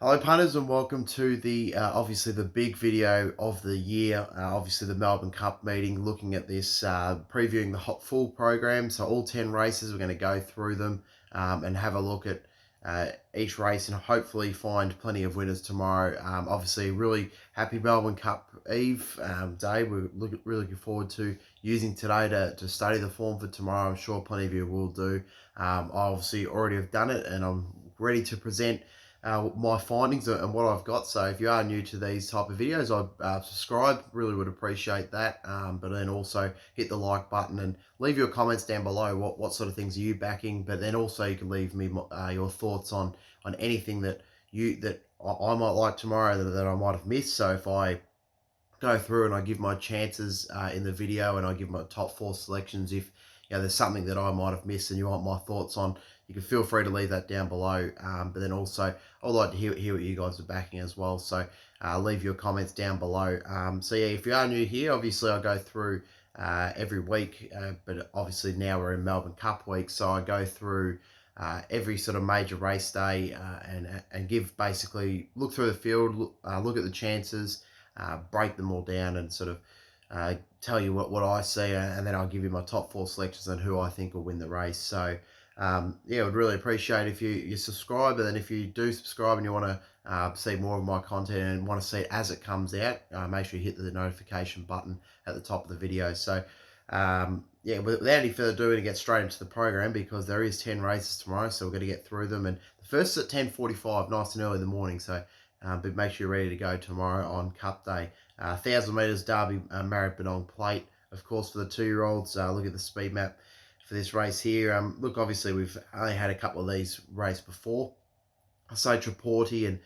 Hello punters and welcome to the obviously the big video of the year, obviously the Melbourne Cup meeting, looking at this, previewing the full program. So all 10 races, we're going to go through them and have a look at each race and hopefully find plenty of winners tomorrow. Obviously really happy Melbourne Cup Eve day. We're really looking forward to using today to study the form for tomorrow. I'm sure plenty of you will do. I obviously already have done it and I'm ready to present my findings and what I've got. So if you are new to these type of videos, I'd subscribe, really would appreciate that. But then also hit the like button and leave your comments down below. What sort of things are you backing? But then also you can leave me your thoughts on anything that I might like tomorrow that I might have missed. So if I go through and I give my chances in the video and I give my top 4 selections, if there's something that I might have missed and you want my thoughts on, you can feel free to leave that down below. But then also I'd like to hear what you guys are backing as well, so leave your comments down below. So yeah, if you are new here, obviously I go through every week, but obviously now we're in Melbourne Cup week, so I go through every sort of major race day and give basically look through the field, look at the chances, break them all down and sort of tell you what I see, and then I'll give you my top 4 selections and who I think will win the race. So yeah, I would really appreciate if you subscribe, and then if you do subscribe and you want to see more of my content and want to see it as it comes out, make sure you hit the notification button at the top of the video. So yeah, without any further ado, we're going to get straight into the program because there is 10 races tomorrow, so we're going to get through them. And the first is at 10:45, nice and early in the morning, so but make sure you're ready to go tomorrow on Cup Day. 1,000 metres Derby Maribyrnong plate, of course, for the 2-year-olds. Look at the speed map for this race here. Look, obviously we've only had a couple of these races before. So Traporti and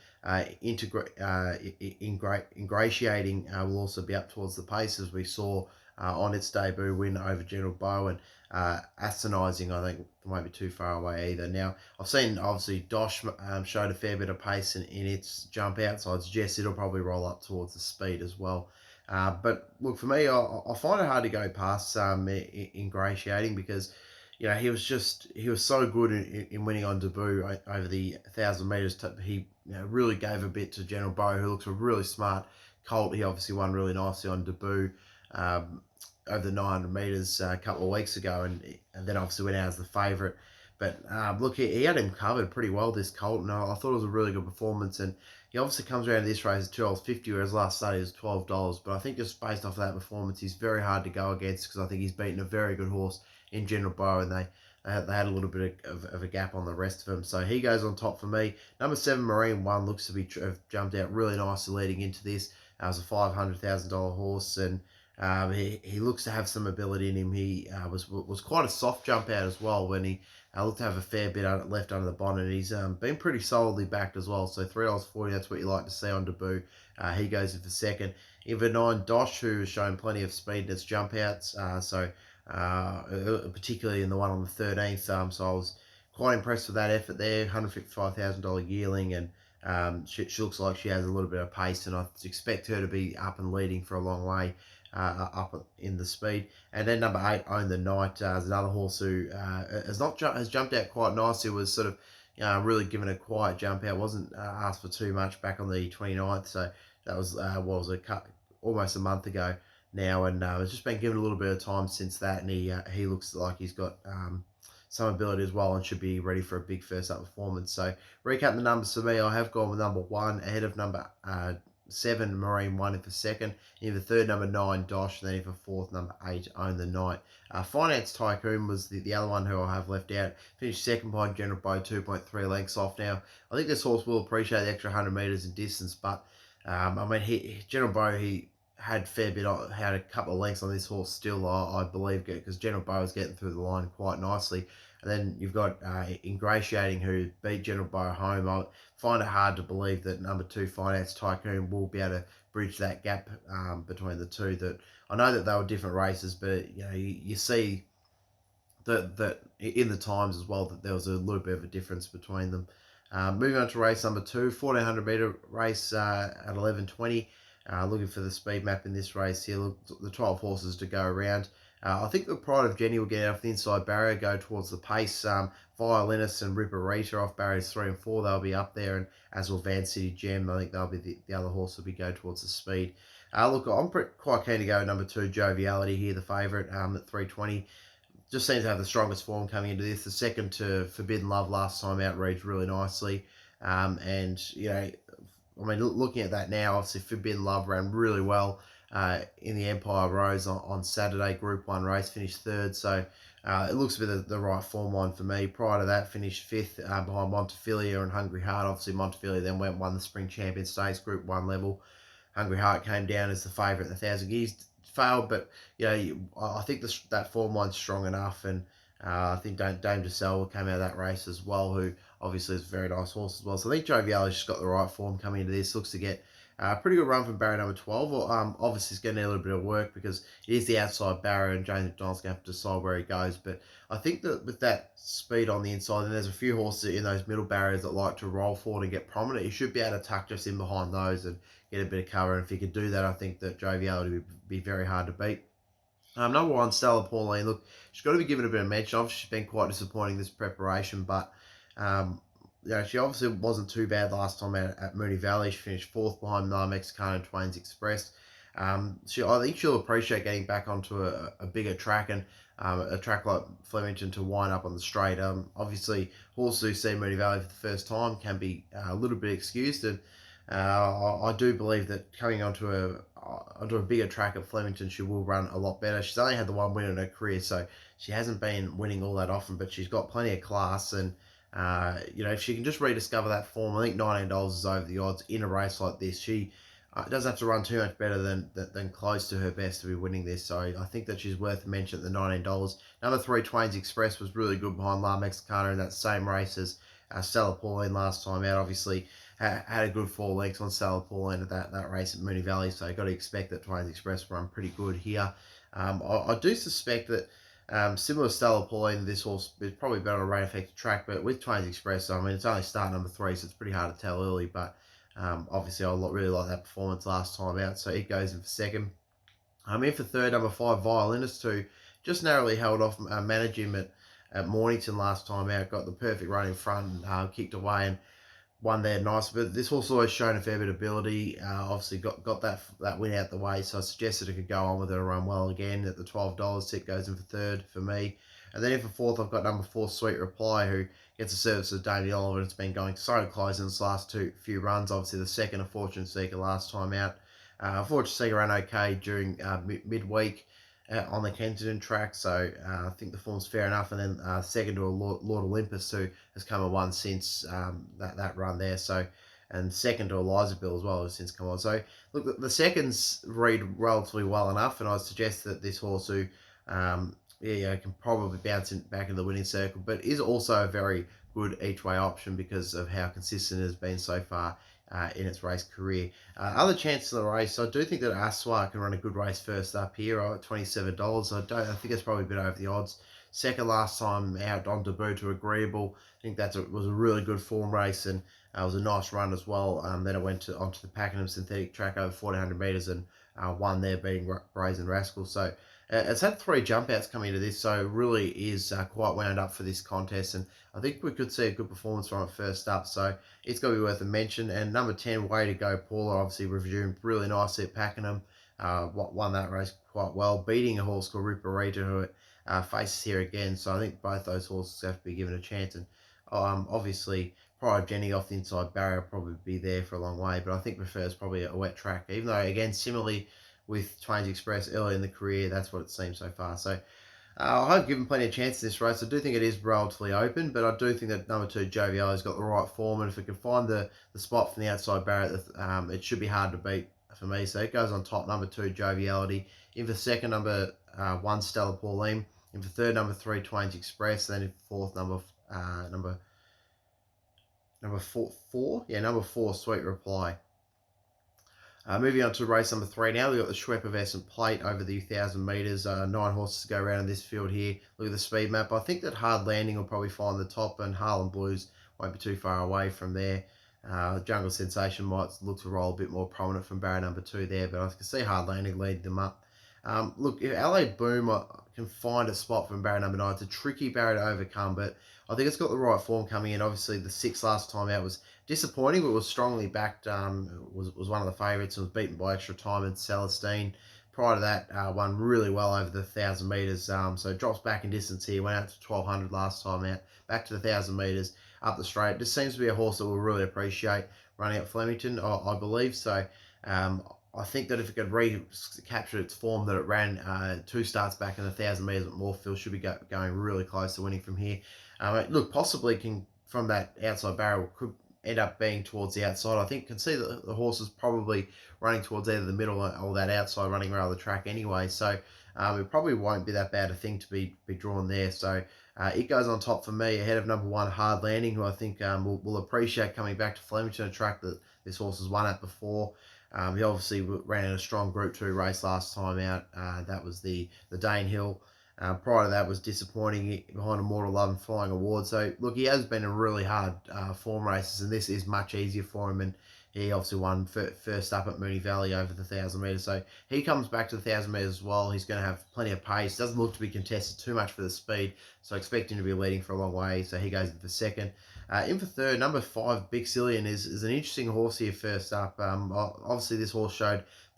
Ingratiating will also be up towards the pace, as we saw on its debut win over General Bow, and Astonizing, I think, won't be too far away either. Now, I've seen, obviously, Dosh showed a fair bit of pace in its jump out, so I'd suggest it'll probably roll up towards the speed as well. But look, for me, I find it hard to go past Ingratiating because he was so good in winning on debut over the 1,000 metres. He really gave a bit to General Bow, who looks a really smart colt. He obviously won really nicely on debut over the 900 metres a couple of weeks ago, and then obviously went out as the favourite. But look, he had him covered pretty well, this colt, and I thought it was a really good performance. And he obviously comes around to this race at $12.50, whereas last Saturday was $12. But I think just based off of that performance, he's very hard to go against because I think he's beaten a very good horse in General Bow, and they had a little bit of a gap on the rest of them. So he goes on top for me. Number 7, Marine One, looks to have jumped out really nicely leading into this. It was a $500,000 horse, and he looks to have some ability in him. He was quite a soft jump out as well when he looked to have a fair bit left under the bonnet. He's been pretty solidly backed as well. So $3.40, that's what you like to see on debut. He goes in for second. Number 9, Dosh, who has shown plenty of speed in its jump outs. Particularly in the one on the 13th. So I was quite impressed with that effort there. $155,000 yearling, and she looks like she has a little bit of pace, and I expect her to be up and leading for a long way. Up in the speed. And then number 8, Own the Night, is another horse who has jumped out quite nicely. Was sort of really given a quiet jump out, wasn't asked for too much back on the 29th, so that was almost a month ago now, and it's just been given a little bit of time since that, and he looks like he's got some ability as well and should be ready for a big first up performance. So recap the numbers for me. I have gone with number 1 ahead of number 7, Marine One, in for second. In the third, number 9, Dosh, and then in for fourth, number 8, Own the Night. Finance Tycoon was the other one who I have left out. Finished second by General Bow, 2.3 lengths off. Now, I think this horse will appreciate the extra 100 metres in distance, but I mean, General Bow, he had a couple of lengths on this horse still, I believe, because General Bow was getting through the line quite nicely. And then you've got Ingratiating, who beat General Bow home. I find it hard to believe that number 2, Finance Tycoon, will be able to bridge that gap between the two. That I know that they were different races, but you see that in the times as well that there was a little bit of a difference between them. Moving on to race number 2, 1,400 metre race at 11:20. Looking for the speed map in this race here. Look, the 12 horses to go around. I think the Pride of Jenny will get off the inside barrier, go towards the pace. Violinist and Ripperita off barriers 3 and 4, they'll be up there, and as will Van City Gem. I think they'll be the other horse will be go towards the speed. Look, I'm quite keen to go number 2, Joviality here, the favourite at 320. Just seems to have the strongest form coming into this. The second to Forbidden Love last time out reads really nicely. And, I mean, looking at that now, obviously Forbidden Love ran really well in the Empire Rose on Saturday, Group 1 race, finished third. So it looks to be the right form line for me. Prior to that, finished fifth behind Montefilia and Hungry Heart. Obviously, Montefilia then won the Spring Champion Stakes, Group 1 level. Hungry Heart came down as the favourite in the 1,000 Gears, failed, but I think that form line's strong enough, and I think Dame DeSalva came out of that race as well, who obviously is a very nice horse as well. So I think Joviality's just got the right form coming into this. Looks to get a pretty good run from barrier number 12. Obviously, it's going to need a little bit of work because it is the outside barrier, and James McDonald's going to have to decide where he goes. But I think that with that speed on the inside, and there's a few horses in those middle barriers that like to roll forward and get prominent, you should be able to tuck just in behind those and get a bit of cover. And if he could do that, I think that Joviality would be very hard to beat. Number 1, Stella Pauline. Look, she's got to be given a bit of mention. Obviously, she's been quite disappointing this preparation, but she obviously wasn't too bad last time at Moonee Valley. She finished fourth behind Nile Mexicana and Twains Express. I think she'll appreciate getting back onto a bigger track, and a track like Flemington to wind up on the straight. Obviously, horses who see Moonee Valley for the first time can be a little bit excused, and I do believe that coming onto a bigger track at Flemington, she will run a lot better. She's only had the one win in her career, so she hasn't been winning all that often, but she's got plenty of class. And if she can just rediscover that form, I think $19 is over the odds in a race like this. She doesn't have to run too much better than close to her best to be winning this. So I think that she's worth a mention at the $19. Number 3, Twains Express, was really good behind La Mexicana in that same race as Stella Pauline last time out. Obviously, had a good 4 lengths on Stella Pauline at that race at Moonee Valley, so you've got to expect that Twains Express will run pretty good here. I do suspect that similar to Stella Pauline, this horse is probably better on a rain affected track, but with Twains Express, I mean, it's only start number 3, so it's pretty hard to tell early, but obviously I really like that performance last time out, so it goes in for second. I'm in for third, number 5, Violinist, who just narrowly held off Manage him at Mornington last time out, got the perfect run in front, and kicked away and won there nice. But this horse always shown a fair bit of ability. Obviously got that win out the way, so I suggested it could go on with it and run well again at the $12. Tip goes in for third for me. And then in for fourth, I've got number 4, Sweet Reply, who gets the service of Damien Oliver, and it's been going so close in its last few runs. Obviously, the second, a Fortune Seeker last time out. Fortune Seeker ran okay during midweek on the Kensington track, so I think the form's fair enough. And then second to a Lord Olympus, who has come and won since that run there. So, and second to Eliza Bill as well, who's since come on. So look, the seconds read relatively well enough, and I suggest that this horse who can probably bounce back in the winning circle, but is also a very good each way option because of how consistent it has been so far in its race career. Other chances in the race, I do think that Aswar can run a good race first up here at $27. I think it's probably a bit over the odds. Second last time out on debut to Agreeable. I think was a really good form race, and it was a nice run as well. Then it went onto the Pakenham synthetic track over 1,400 metres and won there, beating Brazen Rascal. So it's had 3 jump outs coming into this, so really is quite wound up for this contest, and I think we could see a good performance from it first up, so it's got to be worth a mention. And number 10, Way to Go Paula, obviously resumed really nicely at Pakenham, won that race quite well, beating a horse called Ripperita, who faces here again, so I think both those horses have to be given a chance. And obviously, Pride of Jenny off the inside barrier will probably be there for a long way, but I think prefers probably a wet track, even though, again, similarly with Twains Express early in the career, that's what it seems so far. So I've given plenty of chance in this race. I do think it is relatively open, but I do think that number 2, Joviality's got the right form, and if it can find the spot from the outside barrier, it should be hard to beat for me. So it goes on top, number 2, Joviality. In for second, number 1, Stella Pauline. In for third, number 3, Twains Express. And then in for fourth, number 4, Sweet Reply. Moving on to race number 3 now, we've got the Schweppes Plate over the 1,000 metres. 9 horses to go around in this field here. Look at the speed map. I think that Hard Landing will probably find the top, and Harlem Blues won't be too far away from there. Jungle Sensation might look to roll a bit more prominent from barrier number 2 there, but I can see Hard Landing leading them up. Look, if LA Boom can find a spot from barrier number 9, it's a tricky barrier to overcome, but I think it's got the right form coming in. Obviously, the 6 last time out was disappointing, but was strongly backed. Was one of the favourites and was beaten by extra time in Celestine. Prior to that, won really well over the 1,000 metres. So it drops back in distance here. Went out to 1,200 last time out. Back to the 1,000 metres up the straight. Just seems to be a horse that we'll really appreciate running at Flemington, I believe. So um, I think that if it could recapture its form that it ran 2 starts back in the 1,000 metres at Moorfield, should be going really close to winning from here. Look, possibly can from that outside barrel could end up being towards the outside. I think can see that the horse is probably running towards either the middle or that outside running around the track anyway. So it probably won't be that bad a thing to be drawn there. So it goes on top for me ahead of number 1 Hard Landing, who I think will appreciate coming back to Flemington, a track that this horse has won at before. He obviously ran in a strong Group 2 race last time out. That was the Dane Hill. Prior to that was disappointing behind Immortal Love and Flying Award. So, look, he has been in really hard form races, and this is much easier for him. And he obviously won first up at Moonee Valley over the 1,000 metres. So he comes back to the 1,000 metres as well. He's going to have plenty of pace. Doesn't look to be contested too much for the speed. So I expect him to be leading for a long way. So he goes in for second. In for third, number 5, Big Cillian is an interesting horse here first up. Obviously, this horse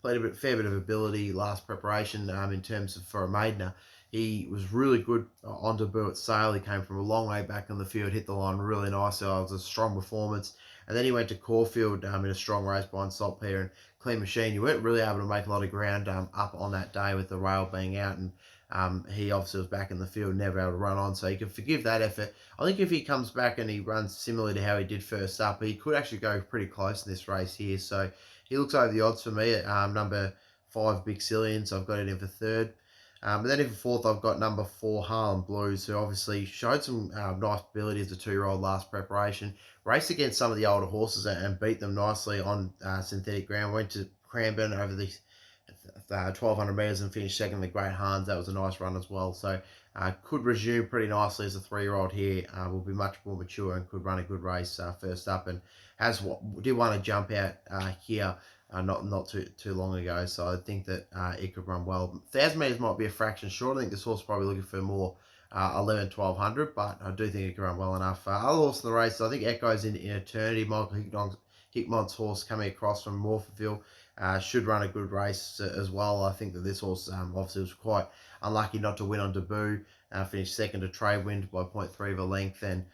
played a fair bit of ability last preparation in terms of for a maidener. He was really good on debut at Sale. He came from a long way back on the field, hit the line really nicely. It was a strong performance. And then he went to Caulfield in a strong race behind Saltpeter and Clean Machine. You weren't really able to make a lot of ground up on that day with the rail being out. And he obviously was back in the field, never able to run on. So you can forgive that effort. I think if he comes back and he runs similarly to how he did first up, he could actually go pretty close in this race here. So he looks over the odds for me at number 5, Big Cillian. So I've got it in for third. But then in for fourth, I've got number 4, Harlem Blues, who obviously showed some nice ability as a 2-year-old last preparation. Raced against some of the older horses and beat them nicely on synthetic ground. Went to Cranbourne over the 1,200 metres and finished second in the Great Hans. That was a nice run as well. So could resume pretty nicely as a 3-year-old here. Will be much more mature and could run a good race first up. And did want to jump out here not too long ago. So I think that it could run well. 1,000 metres might be a fraction short. I think this horse is probably looking for more 11, 1,200, but I do think it can run well enough. Other horse in the race, I think Echo's in Eternity. Michael Hickmont's horse coming across from Morphettville should run a good race as well. I think that this horse obviously was quite unlucky not to win on debut. Finished second to Trade Wind by 0.3 of a length, and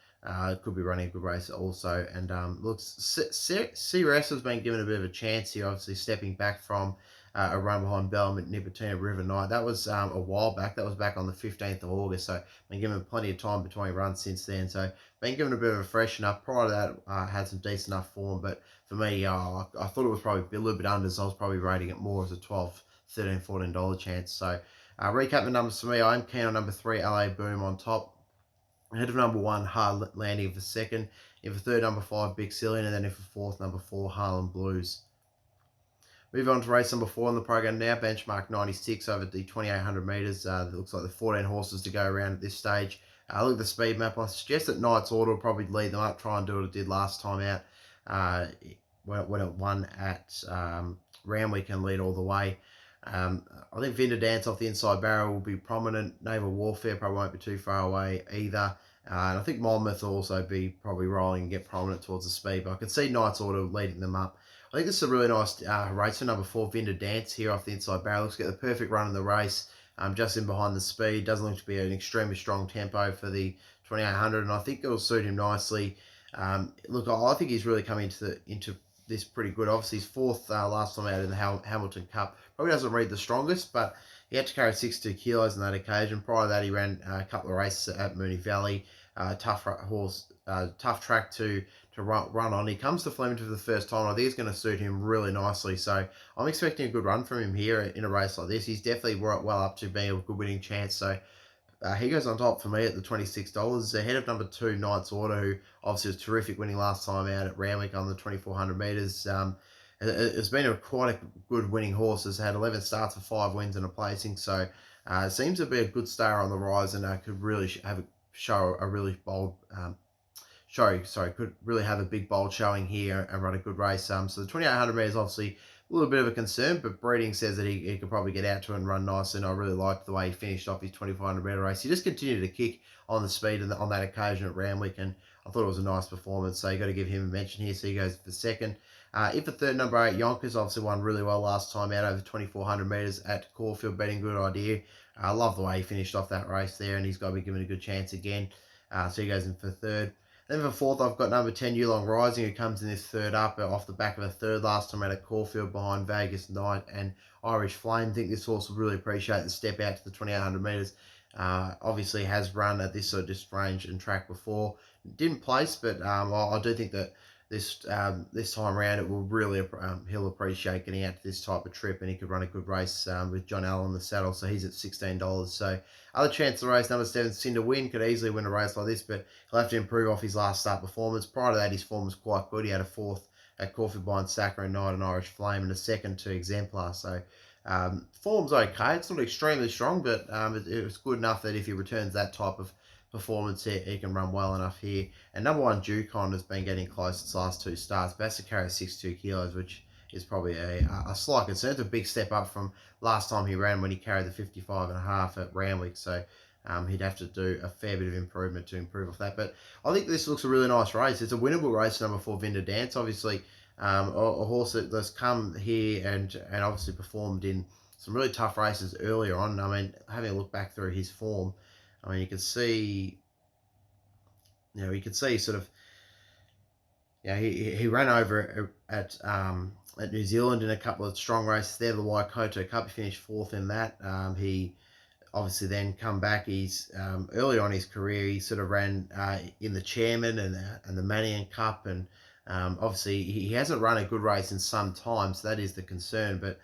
could be running a good race also. And looks, CRS has been given a bit of a chance here, obviously stepping back from a run behind Bellum at Nipotina River Night. That was a while back. That was back on the 15th of August. So been given plenty of time between runs since then. So been given a bit of a freshen up. Prior to that, had some decent enough form. But for me, I thought it was probably a little bit under. So I was probably rating it more as a $12, $13, $14 chance. So recap the numbers for me. I'm keen on number 3, LA Boom on top. Ahead of number 1, Hard Landing for second. In for third, number 5, Big Cillian. And then in for fourth, number 4, Harlem Blues. Move on to race number 4 in the program now. Benchmark 96 over the 2,800 metres. It looks like the 14 horses to go around at this stage. Look at the speed map. I suggest that Knight's Order will probably lead them up. Try and do what it did last time out when it won at Randwick and lead all the way. I think Vinda Dance off the inside barrel will be prominent. Naval Warfare probably won't be too far away either. And I think Monmouth will also be probably rolling and get prominent towards the speed. But I can see Knight's Order leading them up. I think this is a really nice race for number 4, Vinda Dance here off the inside barrel. Looks to get the perfect run in the race, just in behind the speed. Doesn't look to be an extremely strong tempo for the 2,800, and I think it will suit him nicely. Look, I think he's really coming into this pretty good. Obviously, his fourth last time out in the Hamilton Cup. Probably doesn't read the strongest, but he had to carry 62 kilos on that occasion. Prior to that, he ran a couple of races at Moonee Valley. Tough horse, tough track to run on. He comes to Flemington for the first time. I think it's going to suit him really nicely. So I'm expecting a good run from him here in a race like this. He's definitely well up to being a good winning chance. So he goes on top for me at the $26. Ahead of number 2, Knight's Order, who obviously was terrific winning last time out at Randwick on the 2,400 metres. It's been quite a good winning horse. Has had 11 starts for 5 wins and a placing. So seems to be a good star on the rise, and could really show a really bold could really have a big bold showing here and run a good race. So the 2,800 metres obviously a little bit of a concern, but breeding says that he could probably get out to and run nice, and I really liked the way he finished off his 2,500 metre race. He just continued to kick on the speed on that occasion at Randwick, and I thought it was a nice performance, so you got to give him a mention here. So he goes for second. If for third, number 8, Yonkers, obviously won really well last time out over 2,400 metres at Caulfield, betting good idea. I love the way he finished off that race there, and he's got to be given a good chance again. So he goes in for third. Then for fourth, I've got number 10, Yulong Rising, who comes in this third up off the back of a third last time out at Caulfield behind Vegas Knight and Irish Flame. I think this horse will really appreciate the step out to the 2,800 metres. Obviously has run at this sort of range and track before. Didn't place, but I do think that this time around it will really he'll appreciate getting out to this type of trip, and he could run a good race with John Allen in the saddle. So he's at $16. So other chance of the race, number 7, Cinder Win, could easily win a race like this, but he'll have to improve off his last start performance. Prior to that, his form was quite good. He had a fourth at Caulfield behind Sacre and Knight and Irish Flame, and a second to Exemplar. So form's okay. It's not extremely strong, but it was good enough that if he returns that type of performance here, he can run well enough here. And number 1, Ducon, has been getting close its last 2 starts. Best to carry 62 kilos, which is probably a slight concern. It's a big step up from last time he ran when he carried the 55.5 at Randwick. So he'd have to do a fair bit of improvement to improve off that. But I think this looks a really nice race. It's a winnable race, number 4, Vinder Dance. Obviously, a horse that's come here and obviously performed in some really tough races earlier on. I mean, having a look back through his form, I mean, you can see sort of, he ran over at New Zealand in a couple of strong races there. The Waikato Cup, he finished 4th in that. He obviously then come back. He's early on in his career, he sort of ran in the Chairman and the Manion Cup, and obviously he hasn't run a good race in some time, so that is the concern. But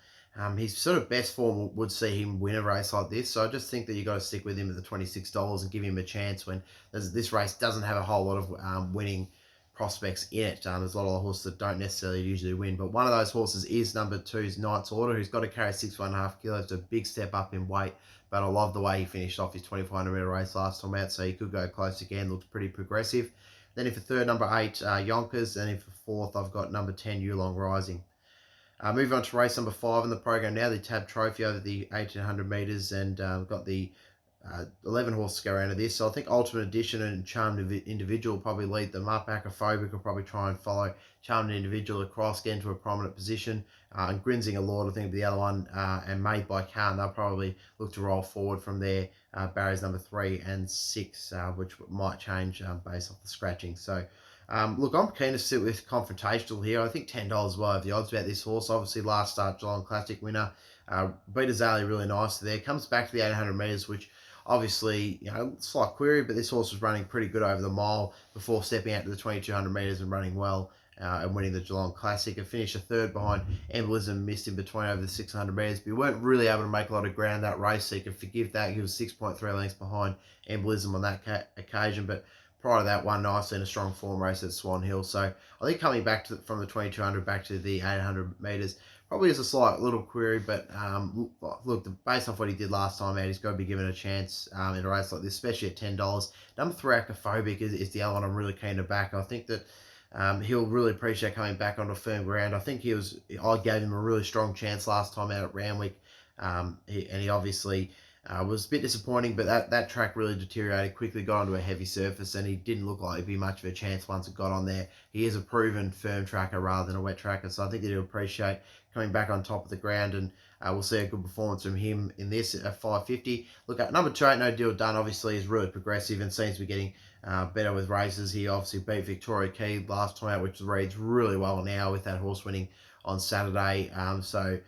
his sort of best form would see him win a race like this. So I just think that you got to stick with him at the $26 and give him a chance when this race doesn't have a whole lot of winning prospects in it. There's a lot of horses that don't necessarily usually win, but one of those horses is number 2's Knight's Order, who's got to carry 61.5 kilos. It's a big step up in weight, but I love the way he finished off his 2,400 metre race last time out, so he could go close again. Looks pretty progressive. Then if for third, number 8, Yonkers, and if for fourth, I've got number 10, Yulong Rising. Moving on to race number 5 in the program now, the Tab Trophy over the 1,800 metres, and got the 11 horses go around to this. So I think Ultimate Edition and Charmed Individual will probably lead them up. Acrophobic will probably try and follow Charmed Individual across, get into a prominent position. And Grinzing a Lord, I think, will be the other one. And Made by Khan, they'll probably look to roll forward from there. Barriers number 3 and 6, which might change based off the scratching. So look, I'm keen to sit with Confrontational here. I think $10 well over the odds about this horse. Obviously, last start, Geelong Classic winner. Beat Azalea really nicely there. Comes back to the 800 metres, which obviously, slight query, but this horse was running pretty good over the mile before stepping out to the 2,200 metres and running well and winning the Geelong Classic. And finished a third behind Embolism, missed in between over the 600 metres, but he weren't really able to make a lot of ground that race, so you can forgive that. He was 6.3 lengths behind Embolism on that occasion, but prior to that, won nicely in a strong form race at Swan Hill. So I think coming back from the 2,200 back to the 800 metres probably is a slight little query, but look, based off what he did last time out, he's got to be given a chance in a race like this, especially at $10. Number 3, Acrophobic, is the other one I'm really keen to back. I think that he'll really appreciate coming back onto firm ground. I think I gave him a really strong chance last time out at Randwick, and he obviously was a bit disappointing, but that track really deteriorated quickly, got onto a heavy surface, and he didn't look like he'd be much of a chance once it got on there. He is a proven firm tracker rather than a wet tracker, so I think that he'll appreciate coming back on top of the ground, and we'll see a good performance from him in this at 550. Look, at number 2, Ain't No Deal Done, obviously is really progressive and seems to be getting better with races. He obviously beat Victoria Key last time out, which reads really well now with that horse winning on Saturday. So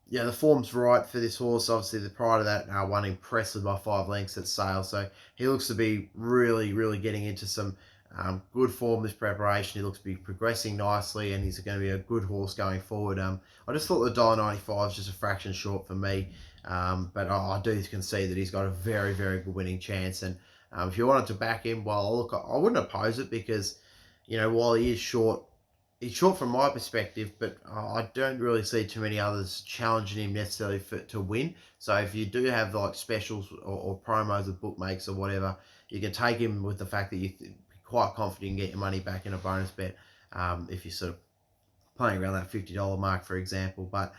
yeah, the form's right for this horse. Obviously, the prior to that, won impressive by 5 lengths at Sale. So he looks to be really, really getting into some good form this preparation. He looks to be progressing nicely, and he's going to be a good horse going forward. I just thought the $1.95 is just a fraction short for me, but I do concede that he's got a very, very good winning chance. And if you wanted to back him, well, look, I wouldn't oppose it because, while he is short, he's short from my perspective, but I don't really see too many others challenging him necessarily to win. So if you do have like specials or promos with bookmakers or whatever, you can take him with the fact that you're quite confident you can get your money back in a bonus bet if you sort of playing around that $50 mark, for example. But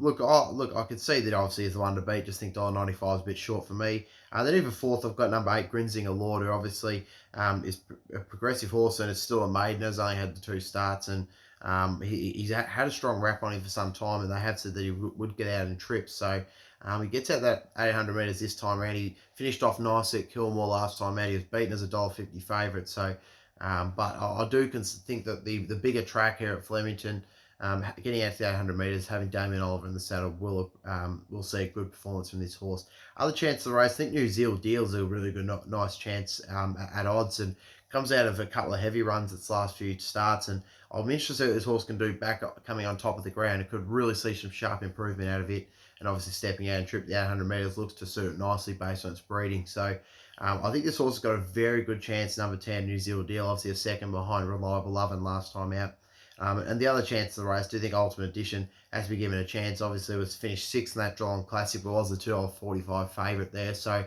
look, I could see that obviously is the one to beat. Just think $1.95 is a bit short for me. Then even fourth, I've got number 8, Grinzinger Lord, who obviously is a progressive horse and is still a maiden. Has only had the 2 starts, and he's had a strong wrap on him for some time, and they have said that he would get out in trips. So he gets out that 800 metres this time around. He finished off nicely at Kilmore last time out. He was beaten as a $1.50 favourite. So, but I do think that the bigger track here at Flemington, getting out to the 800 metres, having Damien Oliver in the saddle, will see a good performance from this horse. Other chance of the race, I think New Zealand Deal's a really good, nice chance at odds, and comes out of a couple of heavy runs its last few starts, and I'm interested to see what this horse can do back coming on top of the ground. It could really see some sharp improvement out of it, and obviously stepping out and trip the 800 metres looks to suit it nicely based on its breeding. So I think this horse has got a very good chance. Number 10, New Zealand Deal, obviously a second behind Reliable Lovin' last time out. And the other chance of the race, I do think Ultimate Edition has to be given a chance. Obviously, it was finished 6th in that Geelong Classic, but was the $2.45 favourite there. So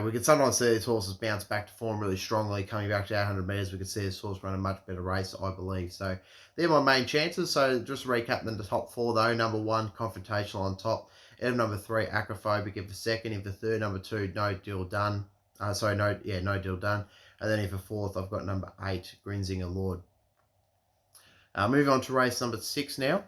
we can sometimes see this horse has bounced back to form really strongly, coming back to 800 metres. We could see this horse run a much better race, I believe. So they're my main chances. So just recapping the top 4, though. Number 1, Confrontational on top. Number 3, Acrophobic. In for second. In for third, number 2, No Deal Done. No Deal Done. And then in for fourth, I've got number 8, Grinzinger Lord. Moving on to race number 6 now.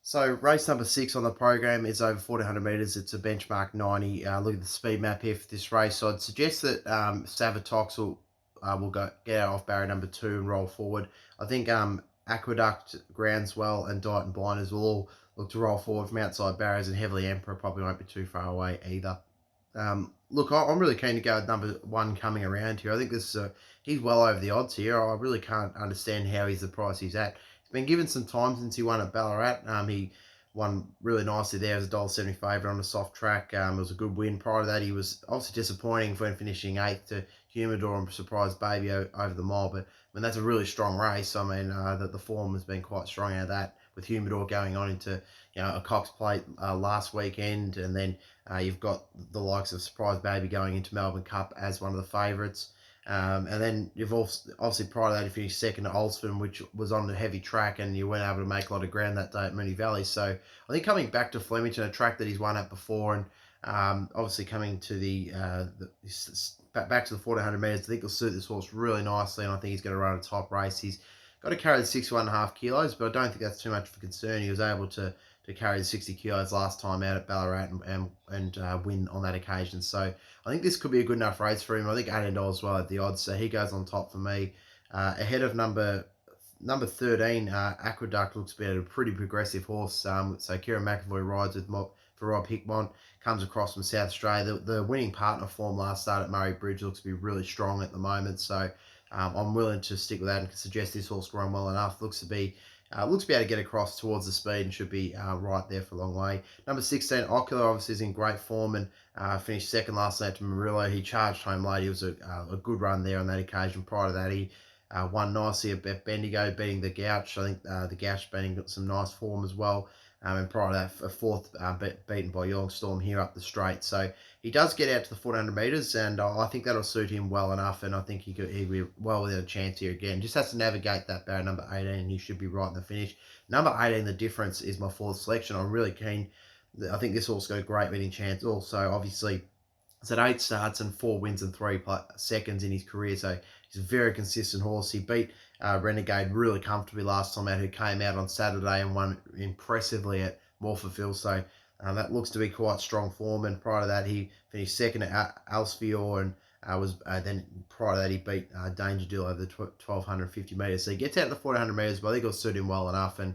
So race number 6 on the program is over 1400 metres. It's a benchmark 90. Look at the speed map here for this race. So I'd suggest that Savatox will get out off barrier number 2 and roll forward. I think Aqueduct, Groundswell, and Diet and Blinders will all look to roll forward from outside barriers, and Heavily Emperor probably won't be too far away either. Look, I'm really keen to go with number 1 coming around here. I think this he's well over the odds here. I really can't understand how he's the price he's at. He's been given some time since he won at Ballarat. He won really nicely there as a $1.70 favourite on a soft track. It was a good win. Prior to that, he was obviously disappointing when finishing 8th to Humidor and Surprise Baby over the mile. But I mean, that's a really strong race. I mean, the form has been quite strong out of that, with Humidor going on into a Cox Plate last weekend, and then you've got the likes of Surprise Baby going into Melbourne Cup as one of the favourites. And then you've also, obviously prior to that, you finished second at Oldsford, which was on a heavy track, and you weren't able to make a lot of ground that day at Moonee Valley. So I think coming back to Flemington, a track that he's won at before, and obviously coming to back to the 1400 metres, I think will suit this horse really nicely, and I think he's going to run a top race. He's got to carry the 61.5 kilos, but I don't think that's too much of a concern. He was able to carry the 60 kilos last time out at Ballarat and win on that occasion. So I think this could be a good enough race for him. I think $18 well at the odds, so he goes on top for me. Ahead of number 13, Aqueduct looks to be a pretty progressive horse. So Kieran McAvoy rides for Rob Hickmont, comes across from South Australia. The winning partner form last start at Murray Bridge looks to be really strong at the moment. So I'm willing to stick with that and suggest this horse run well enough. Looks to be able to get across towards the speed and should be right there for a long way. Number 16, Ocular, obviously is in great form and finished second last night to Murillo. He charged home late. It was a good run there on that occasion. Prior to that, he won nicely at Bendigo, beating the Gouch. I think the Gouch beating got some nice form as well. And prior to that, a fourth beaten by Youngstorm here up the straight. So he does get out to the 1400 metres, and I think that'll suit him well enough, and I think he'd be well within a chance here again. Just has to navigate that barrier number 18, and he should be right in the finish. Number 18, The Difference, is my fourth selection. I'm really keen. I think this horse got a great winning chance. Also, obviously, it's at 8 starts and 4 wins and 3 seconds in his career, so he's a very consistent horse. He beat Renegade really comfortably last time out, who came out on Saturday and won impressively at Morphettville. So that looks to be quite strong form. And prior to that, he finished second at Alsfior, and then prior to that, he beat Danger Deal over the 1250 metres. So he gets out to the 1400 metres, but I think it'll suit him well enough. And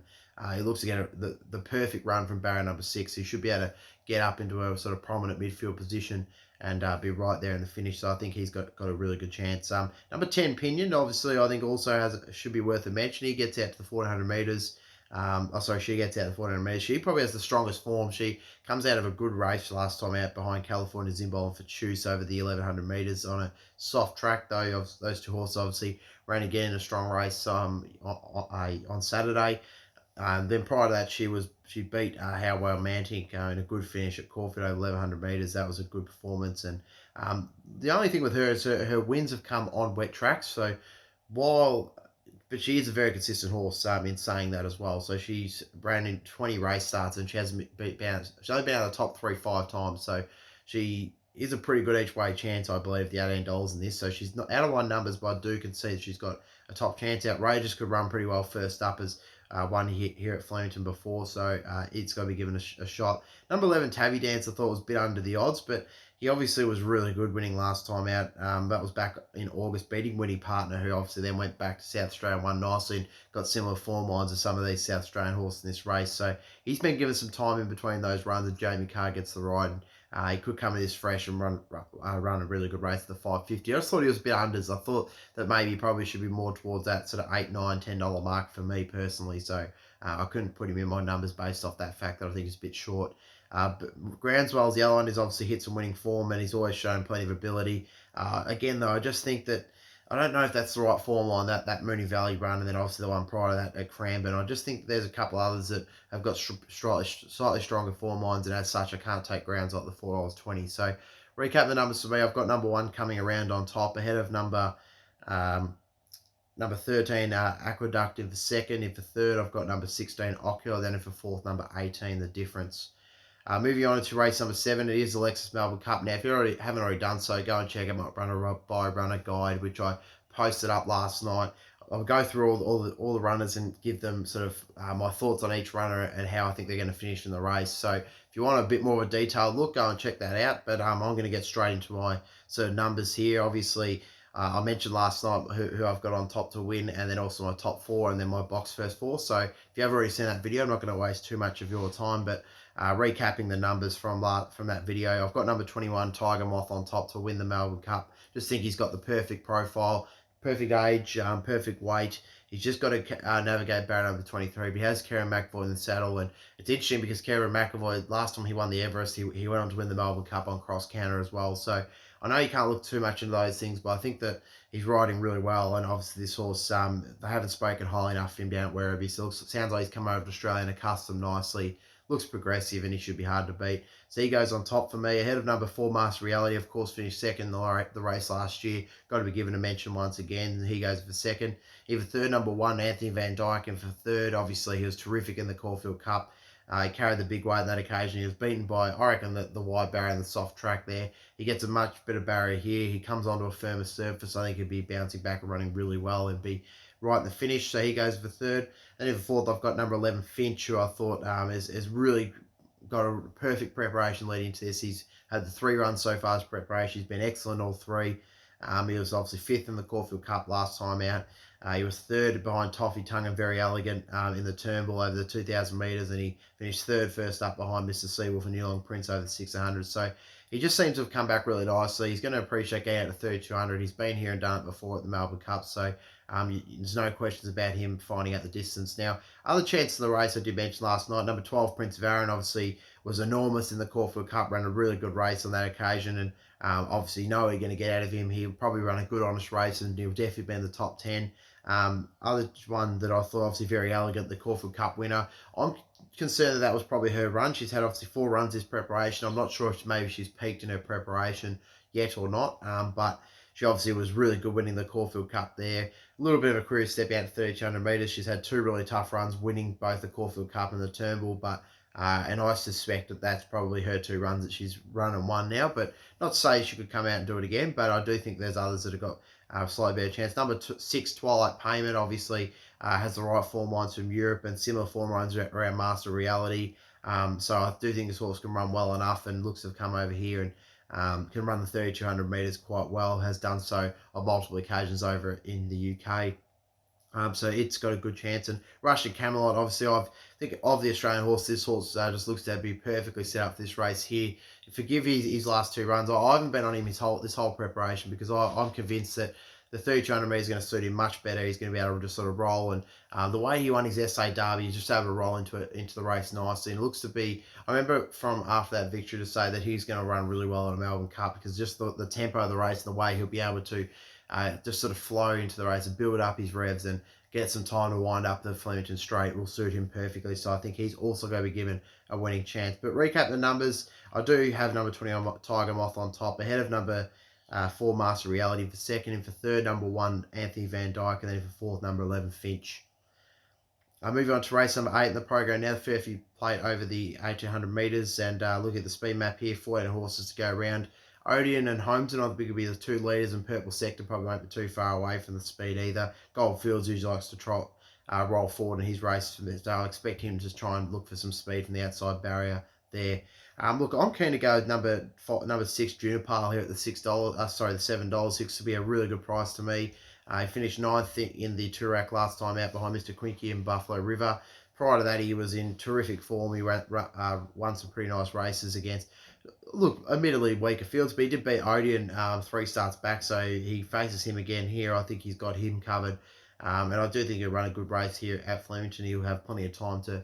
he looks to get the perfect run from barrier number 6. He should be able to get up into a sort of prominent midfield position and be right there in the finish. So I think he's got a really good chance. Number 10, Pinion, obviously, I think also should be worth a mention. He gets out to the 1400 metres. She gets out to the 1400 metres. She probably has the strongest form. She comes out of a good race last time out behind California Zimbol and Fatchoose over the 1100 metres on a soft track, though. Those two horses obviously ran again in a strong race on Saturday. Then prior to that, she beat How Mantic in a good finish at Caulfield over 1100 metres. That was a good performance. And the only thing with her is her wins have come on wet tracks. So while but she is a very consistent horse, in saying that as well. So she's ran in 20 race starts and she hasn't she's only been out of the top three 5 times. So she is a pretty good each way chance, I believe, the $18 in this. So she's not out of line numbers, but I do concede she's got a top chance. Outrageous could run pretty well first up as one here at Flemington before. So it's got to be given a shot. Number 11, Tabby Dance, I thought was a bit under the odds, but he obviously was really good winning last time out. That was back in August, beating Winnie Partner, who obviously then went back to South Australia and won nicely and got similar form lines as some of these South Australian horses in this race. So he's been given some time in between those runs, and Jamie Carr gets the ride. He could come in this fresh and run a really good race at the 550. I just thought he was a bit unders. I thought that maybe he probably should be more towards that sort of $8, $9, $10 mark for me personally. So I couldn't put him in my numbers based off that fact that I think he's a bit short. But Groundswell's the other one. He's obviously hit some winning form and he's always shown plenty of ability. Again, though, I just think that I don't know if that's the right form line, that Moonee Valley run, and then obviously the one prior to that at Cranbourne. I just think there's a couple others that have got slightly stronger form lines, and as such, I can't take grounds like the $4.20. So, recap the numbers for me. I've got number 1 coming around on top, ahead of number 13, Aqueduct in for second. In for third, I've got number 16, Ocular. Then in for fourth, number 18, The Difference. Moving on to race number 7, it is the Lexus Melbourne Cup. Now, if you haven't already done so, go and check out my runner guide, which I posted up last night. I'll go through all the runners and give them sort of my thoughts on each runner and how I think they're going to finish in the race. So if you want a bit more of a detailed look, go and check that out. But I'm going to get straight into my sort of numbers here. Obviously, I mentioned last night who I've got on top to win, and then also my top 4, and then my box first 4. So if you have already seen that video, I'm not going to waste too much of your time, but recapping the numbers from that video, I've got number 21, Tiger Moth, on top to win the Melbourne Cup. Just think he's got the perfect profile, perfect age, perfect weight. He's just got to navigate barrier number 23, but he has Kieran McAvoy in the saddle, and it's interesting because Kieran McAvoy, last time he won the Everest, he went on to win the Melbourne Cup on cross counter as well. So I know you can't look too much into those things, but I think that he's riding really well, and obviously this horse, they haven't spoken highly enough of him down at Werribee, so it sounds like he's come over to Australia and accustomed nicely. Looks progressive, and he should be hard to beat. So he goes on top for me, ahead of number 4, Master Reality. Of course, finished second in the race last year. Got to be given a mention once again. He goes for second. In for third, number 1, Anthony Van Dyke. And for third, obviously, he was terrific in the Caulfield Cup. He carried the big weight on that occasion. He was beaten by, I reckon, the wide barrier and the soft track there. He gets a much better barrier here. He comes onto a firmer surface. I think he'd be bouncing back and running really well and be right in the finish. So he goes for third. And in for fourth, I've got number 11, Finch, who I thought has really got a perfect preparation leading into this. He's had the 3 runs so far as preparation. He's been excellent all 3. He was obviously 5th in the Caulfield Cup last time out. He was 3rd behind Toffee Tongue and Very Elegant in the Turnbull over the 2,000 metres, and he finished 3rd first up behind Mr. Seawolf and Newlong Prince over the 600. So he just seems to have come back really nicely. He's going to appreciate getting out to 3,200. He's been here and done it before at the Melbourne Cup, so there's no questions about him finding out the distance. Now, other chances in the race I did mention last night, number 12, Prince of Aaron, obviously was enormous in the Caulfield Cup, ran a really good race on that occasion, and obviously you know what you're going to get out of him. He'll probably run a good, honest race, and he'll definitely be in the top 10. Other one that I thought, obviously Very Elegant, the Caulfield Cup winner. I'm concerned that was probably her run. She's had obviously 4 runs this preparation. I'm not sure if maybe she's peaked in her preparation yet or not, but she obviously was really good winning the Caulfield Cup there. A little bit of a career step out to 3,200 metres. She's had 2 really tough runs, winning both the Caulfield Cup and the Turnbull, but and I suspect that that's probably her 2 runs that she's run and won now, but not to say she could come out and do it again, but I do think there's others that have got a slightly better chance. Number 6, Twilight Payment, obviously has the right form lines from Europe and similar form lines around Master Reality. So I do think this horse can run well enough, and looks to have come over here and can run the 3,200 metres quite well, has done so on multiple occasions over in the UK. So it's got a good chance. And Russian Camelot, obviously, I think of the Australian horse, this horse just looks to be perfectly set up for this race here. Forgive his last 2 runs. I haven't been on him this whole preparation, because I'm convinced that the 3,200 metres is going to suit him much better. He's going to be able to just sort of roll, and the way he won his SA Derby, he's just able to roll into the race nicely. And it looks to be, I remember from after that victory to say that he's going to run really well in a Melbourne Cup, because just the tempo of the race and the way he'll be able to just sort of flow into the race and build up his revs and get some time to wind up the Flemington straight will suit him perfectly. So I think he's also going to be given a winning chance. But recap the numbers. I do have number 20 on Tiger Moth on top, ahead of number 4 Master Reality for second. In for third, number 1 Anthony Van Dyke, and then for fourth, number 11 Finch. Moving on to race number 8 in the program now. The Fairview Plate over the 1800 metres, and look at the speed map here. 14 horses to go around. Odeon and Holmeston, I think, will be the 2 leaders, and Purple Sector probably won't be too far away from the speed either. Goldfields usually likes to trot, roll forward in his race, so I'll expect him to just try and look for some speed from the outside barrier there. Look, I'm keen to go with number 6 Juniper here at the $6. The $7. 6 to be a really good price to me. He finished 9th in the Toorak last time out behind Mr. Quinky and Buffalo River. Prior to that, he was in terrific form. He won some pretty nice races against, look, admittedly weaker fields, but he did beat Odeon 3 starts back, so he faces him again here. I think he's got him covered, and I do think he'll run a good race here at Flemington. He'll have plenty of time to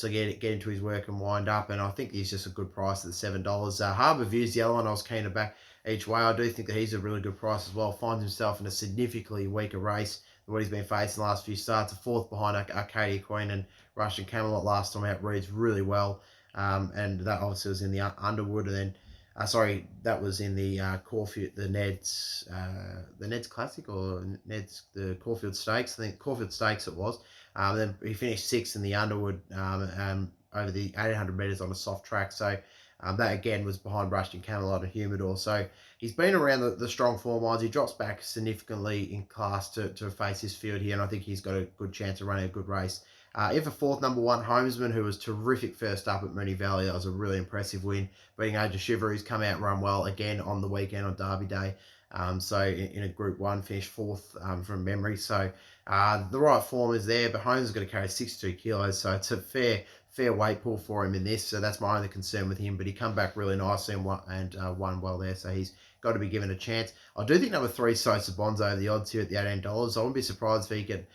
get into his work and wind up, and I think he's just a good price at the $7. Harbour View's the other one I was keen to back each way. I do think that he's a really good price as well. Finds himself in a significantly weaker race than what he's been facing the last few starts. A 4th behind Arcadia Queen and Russian Camelot last time out. Reads really well, and that obviously was in the Underwood, and then that was in the Caulfield, the Ned's Classic, or the Caulfield Stakes. I think Caulfield Stakes it was. Then he finished 6th in the Underwood over the 1800 metres on a soft track. So that again was behind Russian Camelot and Humidor. So he's been around the strong form lines. He drops back significantly in class to face his field here, and I think he's got a good chance of running a good race. In for 4th, number 1 Homesman, who was terrific first up at Moonee Valley. That was a really impressive win, beating Age of Shiver, who's come out and run well again on the weekend on Derby Day. So in a Group 1, finished 4th from memory. So the right form is there, but Holmes is going to carry 62 kilos, so it's a fair weight pull for him in this. So that's my only concern with him, but he come back really nicely and won well there, so he's got to be given a chance. I do think number 3 Sosa Bonds over the odds here at the $18. I wouldn't be surprised if he could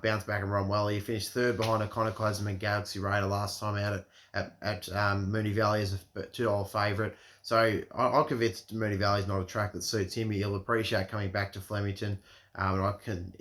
bounce back and run well. He finished 3rd behind Iconoclasm and Galaxy Raider last time out at Moonee Valley as a $2 favourite. So I'm convinced Moonee Valley is not a track that suits him. He'll appreciate coming back to Flemington. And I can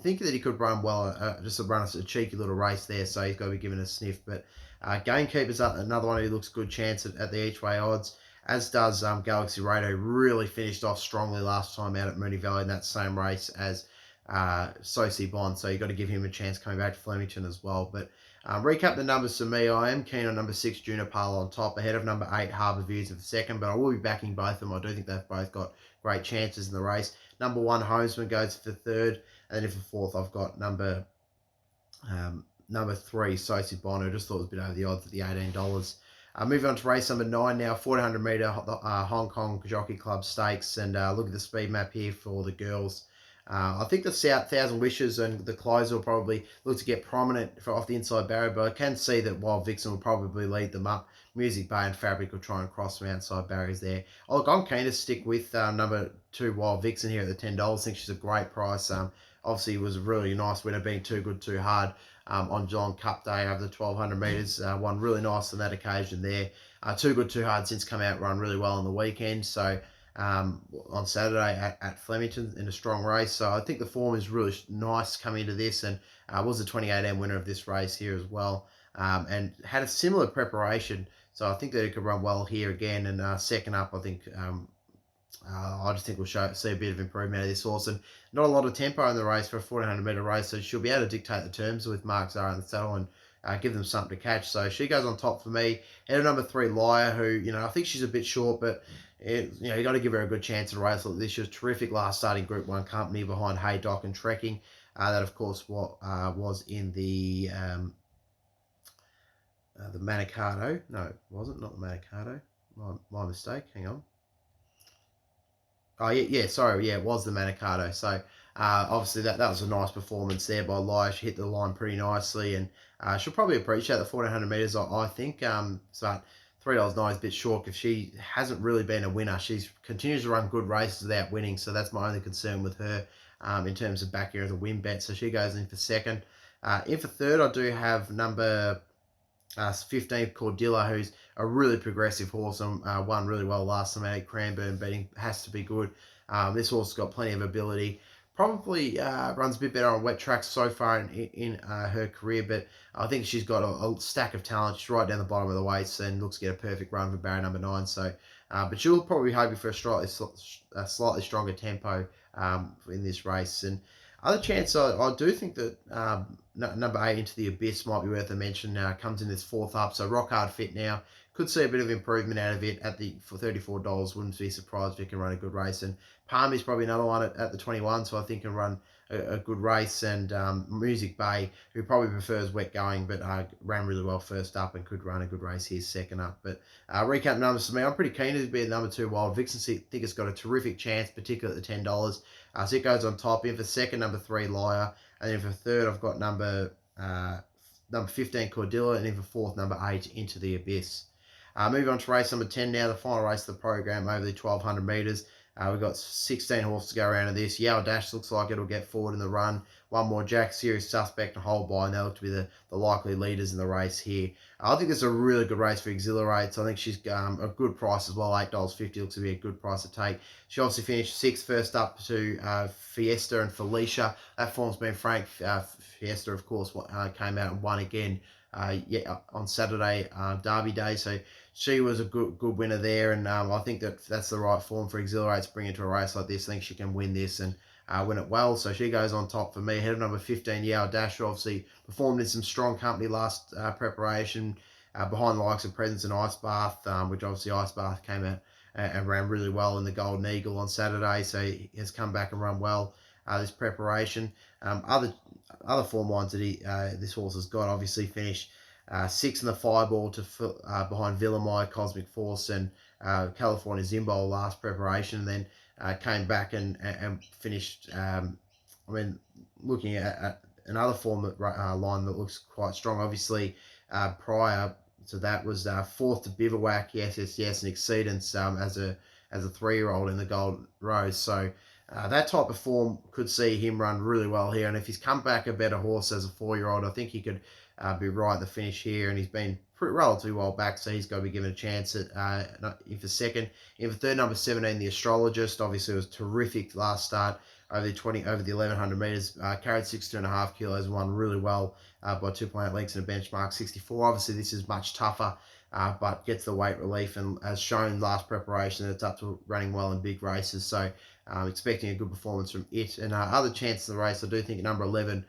think that he could run well, just run a cheeky little race there, so he's got to be given a sniff. But Gamekeeper's another one who looks good chance at the each way odds, as does Galaxy Raider, who really finished off strongly last time out at Moonee Valley in that same race as Sosi Bond, so you've got to give him a chance coming back to Flemington as well. But recap the numbers for me. I am keen on number 6 Juniper on top, ahead of number 8 Harbour Views of the second, but I will be backing both of them. I do think they've both got great chances in the race. Number 1 Homesman goes for 3rd, and then for 4th I've got number 3 Sosi Bond, who just thought it was a bit over the odds at the $18. Moving on to race number 9 now, 1400 metre Hong Kong Jockey Club Stakes, and look at the speed map here for the girls. I think the South Thousand Wishes and the closer will probably look to get prominent off the inside barrier, but I can see that Wild Vixen will probably lead them up. Music Bay and Fabric will try and cross some outside barriers there. Look, I'm keen to stick with number 2 Wild Vixen here at the $10. I think she's a great price. Obviously, it was a really nice winner, being Too Good Too Hard on Geelong Cup Day over the 1200 metres. Won really nice on that occasion there. Too Good Too Hard since come out, run really well on the weekend. So on Saturday at Flemington in a strong race. So I think the form is really nice coming into this, and was the 2018 winner of this race here as well, and had a similar preparation. So I think that it could run well here again. And second up, I think I just think we'll see a bit of improvement out of this horse, and not a lot of tempo in the race for a 1400 metre race, so she'll be able to dictate the terms with Mark Zara in the saddle and give them something to catch. So she goes on top for me. Head of number 3 Liar, who I think she's a bit short, but you got to give her a good chance at a race like this. She was terrific last starting Group 1 company behind Haydock and Trekking. That of course was in the Manicato. No, it wasn't, not the Manicato. My mistake. Hang on. Oh, sorry, it was the Manicato. So, obviously, that was a nice performance there by Liar. She hit the line pretty nicely, and she'll probably appreciate the 1400 metres, I think. So, $3.09 is a bit short because she hasn't really been a winner. She continues to run good races without winning, so that's my only concern with her in terms of back here as a win bet. So, she goes in for second. In for third, I do have number 15 Cordilla, who's a really progressive horse and won really well last time out at Cranbourne beating. Has to be good. This horse has got plenty of ability. Probably runs a bit better on wet tracks so far in her career, but I think she's got a stack of talent. She's right down the bottom of the weights and looks to get a perfect run for barrier number 9. So but she'll probably be hoping for a slightly stronger tempo in this race. And other chance, I do think that number 8 Into the Abyss might be worth a mention. Comes in this fourth up, so rock hard fit now. Could see a bit of improvement out of it for $34. Wouldn't be surprised if it can run a good race. And Palmy's probably another one at the 21, so I think can run a good race. And Music Bay, who probably prefers wet going, but ran really well first up and could run a good race here second up. But recap numbers for me, I'm pretty keen to be at number 2 Wild Vixen. Think it's got a terrific chance, particularly at the $10. So it goes on top. In for second, number 3 Liar, and then for third, I've got number 15 Cordilla, and in for fourth, number 8 Into the Abyss. Moving on to race number 10 now, the final race of the program over the 1200 metres. We've got 16 horses to go around in this. Yao Dash looks like it'll get forward in the run. One more Jack, Serious Suspect, and Hold By, and they look to be the likely leaders in the race here. I think it's a really good race for Exhilarates. I think she's a good price as well. $8.50 looks to be a good price to take. She obviously finished 6th first up to Fiesta and Felicia. That form's been frank. Fiesta, of course, came out and won again on Saturday, Derby Day. So she was a good winner there, and I think that's the right form for Exhilarates to bring into a race like this. I think she can win this and win it well. So she goes on top for me. Ahead of number 15, Yao Dash, obviously performed in some strong company last preparation behind the likes of Presence and Ice Bath, which obviously Ice Bath came out and ran really well in the Golden Eagle on Saturday. So he has come back and run well this preparation. Other form lines that this horse has got, obviously finished 6th in the Fireball behind Villamai, Cosmic Force, and California Zimbol last preparation, and then came back and finished. Looking at another form line that looks quite strong. Obviously, prior to that was 4th to Bivouac, yes, and Exceedance as a 3-year-old in the Gold Rose. So that type of form could see him run really well here. And if he's come back a better horse as a 4-year-old, I think he could be right at the finish here. And he's been relatively well back, so he's got to be given a chance at in for second. In for third, number 17, The Astrologist. Obviously, it was terrific last start over the 1100 metres. Carried 62.5 kilos, won really well by 2.8 lengths in a benchmark 64. Obviously, this is much tougher, but gets the weight relief and has shown last preparation that it's up to running well in big races. So expecting a good performance from it. And other chances in the race, I do think number 11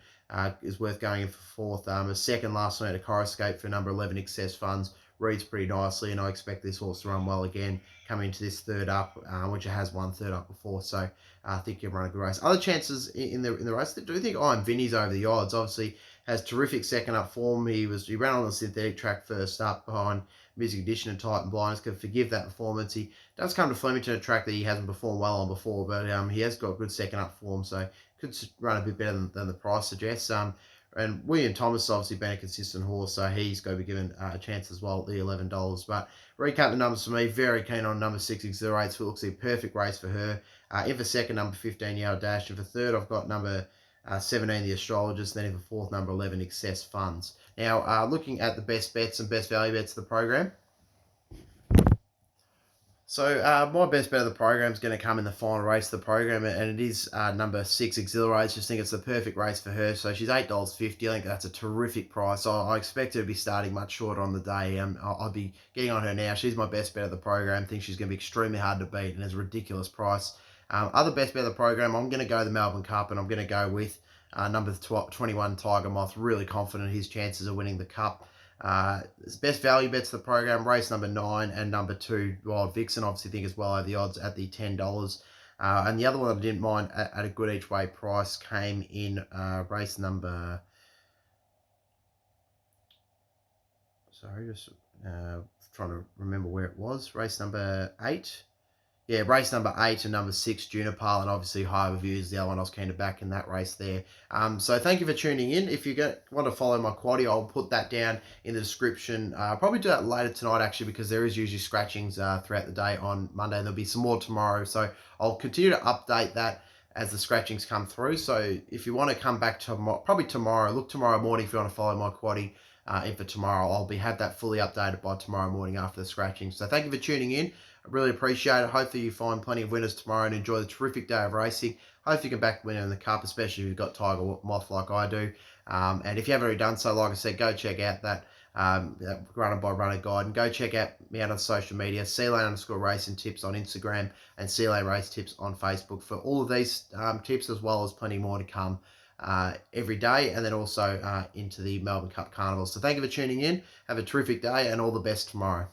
is worth going in for fourth. A second last night at Coruscate for number 11, Excess Funds. Reads pretty nicely, and I expect this horse to run well again coming into this third up, which it has won third up before. So I think he'll run a good race. Other chances in the race, I do think Iron Vinny's over the odds. Obviously has terrific second up form. He ran on the synthetic track first up behind Music Edition and Titan Blindness. Can forgive that performance. He does come to Flemington, a track that he hasn't performed well on before, but he has got good second up form, so could run a bit better than the price suggests. And William Thomas obviously been a consistent horse, so he's got to be given a chance as well at the $11. But recap the numbers for me. Very keen on number 6, Exhilarates. It looks like a perfect race for her. In for second, number 15, Yao Dash. And for third, I've got number 17, The Astrologist. Then in for fourth, number 11, Excess Funds. Now, looking at the best bets and best value bets of the program. So my best bet of the program is going to come in the final race of the program, and it is number 6, Exhilarates. Just think it's the perfect race for her. So she's $8.50. I think that's a terrific price. I expect her to be starting much shorter on the day. I'll be getting on her now. She's my best bet of the program. I think she's going to be extremely hard to beat, and it's a ridiculous price. Other best bet of the program, I'm going to go the Melbourne Cup, and I'm going to go with number 21, Tiger Moth. Really confident his chances of winning the Cup. Best value bets of the program, race number 9 and number 2, Wild Vixen. Obviously think is well over the odds at the $10. And the other one I didn't mind at a good each way price came in race number... Sorry, just trying to remember where it was. Race number 8. Yeah, race number 8 and number 6, Juniper, and obviously High Reviews, the other one I was keen to back in that race there. So thank you for tuning in. If you want to follow my quaddie, I'll put that down in the description. I'll probably do that later tonight, actually, because there is usually scratchings throughout the day on Monday, and there'll be some more tomorrow. So I'll continue to update that as the scratchings come through. So if you want to come back tomorrow, probably tomorrow, look tomorrow morning if you want to follow my quaddie. And for tomorrow, I'll have that fully updated by tomorrow morning after the scratching. So thank you for tuning in. I really appreciate it. Hopefully you find plenty of winners tomorrow and enjoy the terrific day of racing. Hopefully you can back the winner in the Cup, especially if you've got Tiger Moth like I do. And if you haven't already done so, like I said, go check out that runner by runner guide. And go check out me out on social media, _racing tips on Instagram and race tips on Facebook for all of these tips, as well as plenty more to come every day, and then also into the Melbourne Cup Carnival. So thank you for tuning in. Have a terrific day and all the best tomorrow.